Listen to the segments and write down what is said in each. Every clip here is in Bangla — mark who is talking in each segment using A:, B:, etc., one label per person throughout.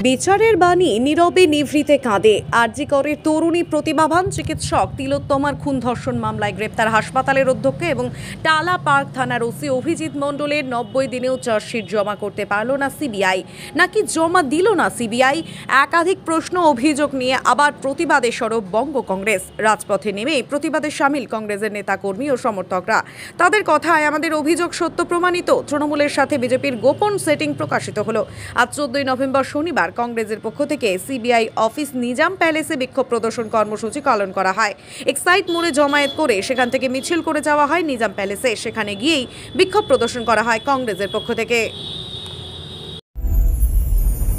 A: বিচারের বাণী নীরবে নিভৃতে কাঁদে। আরজি করের তরুণী প্রতিভাবান চিকিৎসক তিলোত্তমার খুন ধর্ষণ মামলায় গ্রেপ্তার হাসপাতালের অধ্যক্ষ এবং টালা পার্ক থানার ওসি অভিজিৎ মণ্ডলের 90 দিনেও চার্জশিট জমা করতে পারল না সিবিআই, নাকি জমা দিল না সিবিআই। একাধিক প্রশ্ন অভিযোগ নিয়ে আবার প্রতিবাদে সরব বঙ্গ কংগ্রেস। রাজপথে নেমে প্রতিবাদে সামিল কংগ্রেসের নেতাকর্মী ও সমর্থকরা। তাদের কথায়, আমাদের অভিযোগ সত্য প্রমাণিত। তৃণমূলের সাথে বিজেপির গোপন সেটিং প্রকাশিত হলো। আজ 14 নভেম্বর শনিবার কংগ্রেসের পক্ষ থেকে সিবিআই অফিস নিজাম প্যালেসে বিক্ষোভ প্রদর্শন কর্মসূচি পালন করা হয়। এক্সাইট মোড়ে জমায়েত করে সেখান থেকে মিছিল করে যাওয়া হয় নিজাম প্যালেসে। সেখানে গিয়েই বিক্ষোভ প্রদর্শন করা হয় কংগ্রেসের পক্ষ থেকে।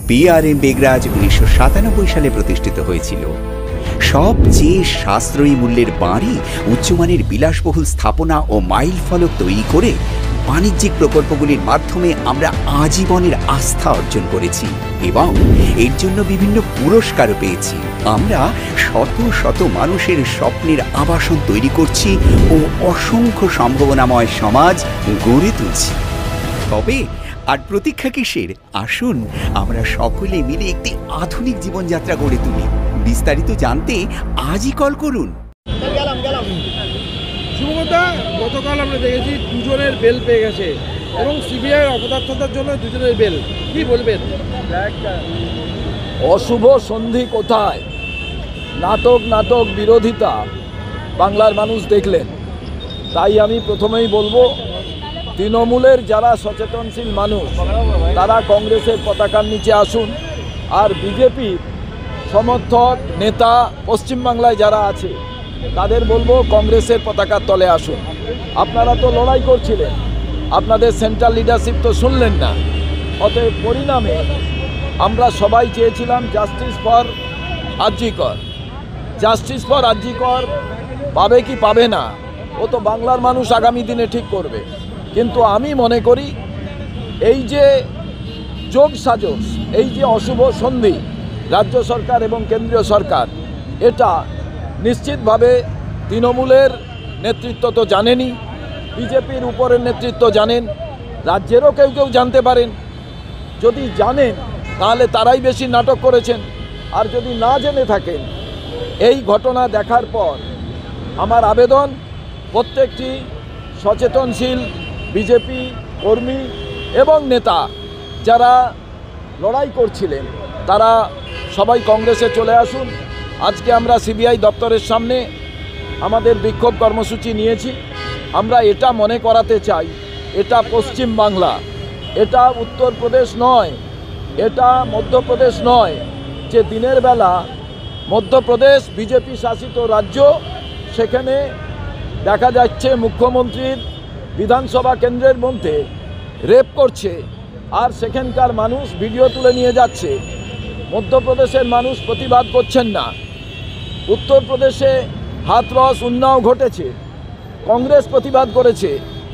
B: পিআরএম বেগরাজ 1997 সালে প্রতিষ্ঠিত হয়েছিল। সবচেয়ে সাশ্রয়ী মূল্যের বাড়ি, উচ্চমানের বিলাসবহুল স্থাপনা ও মাইল ফলক তৈরি করে বাণিজ্যিক প্রকল্পগুলির মাধ্যমে আমরা আজীবনের আস্থা অর্জন করেছি এবং এর জন্য বিভিন্ন পুরস্কারও পেয়েছি। আমরা শত শত মানুষের স্বপ্নের আবাসন তৈরি করছি ও অসংখ্য সম্ভাবনাময় সমাজ গড়ে তুলছি। তবে আর প্রতীক্ষা কিসের? আসুন আমরা সকলে মিলে একটি আধুনিক জীবনযাত্রা গড়ে তুলি। বিস্তারিত জানতে আজই কল করুন।
C: শুভদা, গতকাল আমরা দেখেছি দুজনের বেল পেয়ে গেছে এবং সিবিআই অপদার্থতার জন্য দুজনের বেল। কি বলবেন?
D: অশুভ সন্ধি কোথায়? নাটক বিরোধিতা বাংলার মানুষ দেখলেন। তাই আমি প্রথমেই বলবো, তৃণমূলের যারা সচেতনশীল মানুষ তারা কংগ্রেসের পতাকার নিচে আসুন, আর বিজেপির সমর্থক নেতা পশ্চিমবাংলায় যারা আছে তাদের বলবো কংগ্রেসের পতাকার তলে আসুন। আপনারা তো লড়াই করছিলেন, আপনাদের সেন্ট্রাল লিডারশিপ তো শুনলেন না। অতএব পরিণামে আমরা সবাই চেয়েছিলাম জাস্টিস ফর আরজি কর। জাস্টিস ফর আরজি কর পাবে কি পাবে না ও তো বাংলার মানুষ আগামী দিনে ঠিক করবে। কিন্তু আমি মনে করি এই যে যোগ সাজস, এই যে অশুভ সন্ধি রাজ্য সরকার এবং কেন্দ্রীয় সরকার, এটা নিশ্চিতভাবে তৃণমূলের নেতৃত্ব তো জানেনই, বিজেপির উপরের নেতৃত্ব জানেন, রাজ্যেরও কেউ কেউ জানতে পারেন। যদি জানেন তাহলে তারাই বেশি নাটক করেছেন, আর যদি না জেনে থাকেন, এই ঘটনা দেখার পর আমার আবেদন, প্রত্যেকটি সচেতনশীল বিজেপি কর্মী এবং নেতা যারা লড়াই করছিলেন তারা সবাই কংগ্রেসে চলে আসুন। আজকে আমরা সিবিআই দপ্তরের সামনে আমাদের বিক্ষোভ কর্মসূচি নিয়েছি। আমরা এটা মনে করাতে চাই, এটা পশ্চিম বাংলা, এটা উত্তরপ্রদেশ নয়, এটা মধ্যপ্রদেশ নয়, যে দিনের বেলা মধ্যপ্রদেশ বিজেপি শাসিত রাজ্য, সেখানে দেখা যাচ্ছে মুখ্যমন্ত্রীর বিধানসভা কেন্দ্রের মধ্যে রেপ করছে, আর সেখানকার মানুষ ভিডিও তুলে নিয়ে যাচ্ছে। মধ্যপ্রদেশের মানুষ প্রতিবাদ করছেন না। উত্তরপ্রদেশে হাথরস উন্নাও ঘটেছে, কংগ্রেস প্রতিবাদ করেছে,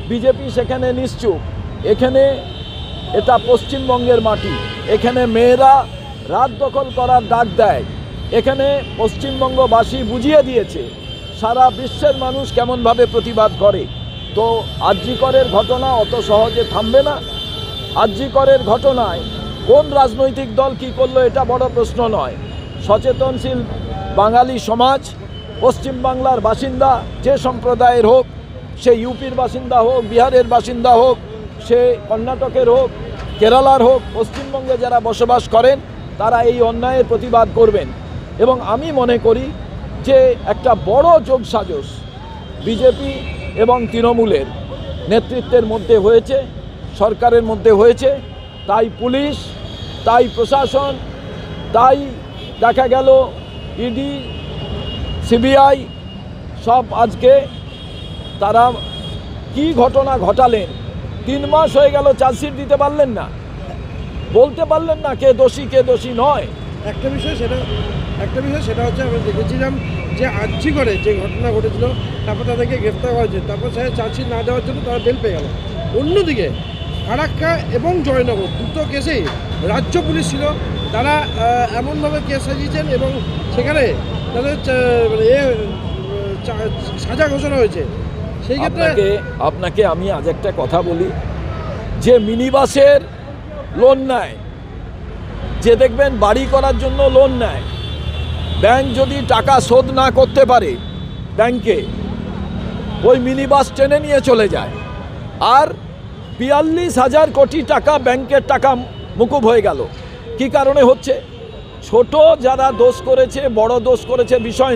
D: বিজেপি সেখানে নিশ্চুপ। এখানে এটা পশ্চিমবঙ্গের মাটি, এখানে মেয়েরা রাত দখল করার ডাক দেয়। এখানে পশ্চিমবঙ্গবাসী বুঝিয়ে দিয়েছে সারা বিশ্বের মানুষ কেমনভাবে প্রতিবাদ করে। তো আরজি করের ঘটনা অত সহজে থামবে না। আরজি করের ঘটনায় কোন রাজনৈতিক দল কি করলো এটা বড় প্রশ্ন নয়। সচেতনশীল বাঙালি সমাজ, পশ্চিমবাংলার বাসিন্দা যে সম্প্রদায়ের হোক, সে ইউপির বাসিন্দা হোক, বিহারের বাসিন্দা হোক, সে কর্ণাটকের হোক, কেরালার হোক, পশ্চিমবঙ্গে যারা বসবাস করেন তারা এই অন্যায়ের প্রতিবাদ করবেন। এবং আমি মনে করি যে একটা বড় যোগসাজশ বিজেপি এবং তৃণমূলের নেতৃত্বের মধ্যে হয়েছে, সরকারের মধ্যে হয়েছে। তাই পুলিশ, তাই প্রশাসন, তাই দেখা গেল ইডি, সিবিআই সব আজকে তারা কি ঘটনা ঘটালেন। 3 মাস হয়ে গেল, চার্জশিট দিতে পারলেন না, বলতে পারলেন না কে দোষী কে দোষী নয়।
C: একটা বিষয় সেটা হচ্ছে আমরা দেখেছিলাম যে আরজি করে যে ঘটনা ঘটেছিল, তারপর তাদেরকে গ্রেফতার করা হয়েছে, তারপর সে চার্জশিট না দেওয়ার জন্য তারা বেল পেয়ে গেল। অন্যদিকে ফারাক্কা এবং জয়নগর দুটো কেসেই রাজ্য পুলিশ ছিল, তারা এমনভাবে কেস সাজিয়েছেন এবং সেখানে তাদের সাজা ঘোষণা হয়েছে। সেই ক্ষেত্রে
D: আপনাকে আমি আজ একটা কথা বলি, যে মিনি বাসের লোন নেয় যে দেখবেন বাড়ি করার জন্য লোন নেয়, ব্যাংক যদি টাকা শোধ না করতে পারে ব্যাংকে, ওই মিনি বাস টেনে নিয়ে চলে যায়। আর 42,000 কোটি টাকা ব্যাংকের টাকা মুকুব হয়ে গেল। কি কারণে হচ্ছে? ছোট যারা দোষ করেছে, বড় দোষ করেছে বিষয় নয়।